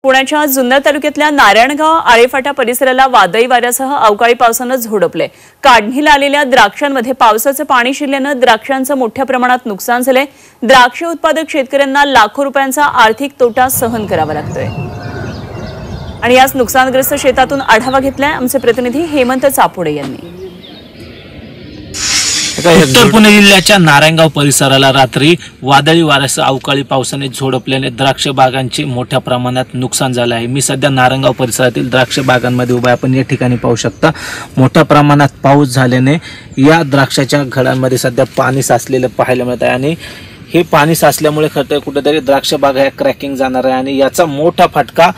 पुण्याच्या जुन्नर तालुक्यातल्या नारायणगाव आळेफाटा परिसराला वादळी वाऱ्यासह अवकाळी पावसानं झोडपले। काढणीला आलेल्या द्राक्षांमध्ये पावसाचं पाणी शिरल्यानं द्राक्षांचं मोठ्या प्रमाणात नुकसान झाले। द्राक्ष उत्पादक शेतकऱ्यांना लाखो रुपयांचा आर्थिक तोटा सहन करावा लागतोय। आणि याच नुकसानग्रस्त शेतातून आढावा घेतलाय आमचे प्रतिनिधी हेमंत चापुडे यांनी। उत्तर पुणे जिल्ह्याच्या नारायणगाव परिसराला रात्री वादळी वाऱ्यासह अवकाळी पावसाने झोडपल्याने द्राक्ष बागांचे मोठ्या प्रमाणात नुकसान झाले आहे। मी सध्या नारायणगाव परिसरातील द्राक्ष बागांमध्ये उभा आहे। आपण या ठिकाणी पाहू शकता मोठ्या प्रमाणात पाऊस झाल्याने या द्राक्षाच्या घडांमध्ये सध्या पाणी साचलेलं पाहायला मिळत आहे आणि हे पाणी साचल्यामुळे खरं कुठेतरी द्राक्ष बागा ह्या क्रॅकिंग जाणार आहे आणि याचा मोठा फटका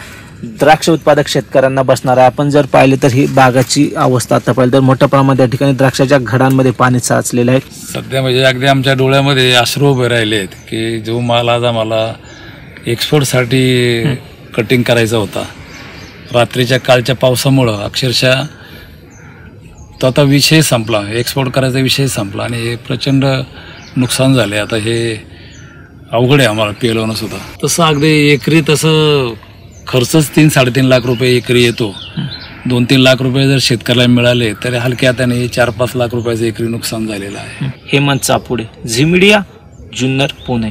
द्राक्ष उत्पादक शेतकऱ्यांना बसणार आहे। आपण जर पाहिले तर ही बागाची अवस्था आता पाहिली तर मोठ्या प्रमाणात या ठिकाणी द्राक्षाच्या घडांमध्ये पाणी साचलेलं आहे। सध्या म्हणजे अगदी आमच्या डोळ्यामध्ये अश्रू उभे राहिले आहेत की जो माल आज आम्हाला एक्सपोर्टसाठी कटिंग करायचा होता, रात्रीच्या कालच्या पावसामुळं अक्षरशः तो आता विषय संपला, एक्सपोर्ट करायचा विषय संपला आणि हे प्रचंड नुकसान झाले। आता हे अवघड आहे आम्हाला पेलवणं सुद्धा। तसं अगदी एकरी तसं खर्चच 3-3.5 लाख रुपये एकरी येतो। 2-3 लाख रुपये जर शेतकऱ्याला मिळाले तर हलक्या हाताने 4-5 लाख रुपयाचं एकरी नुकसान झालेलं आहे। हेमंत चापुडे, झी मीडिया, जुन्नर, पुणे।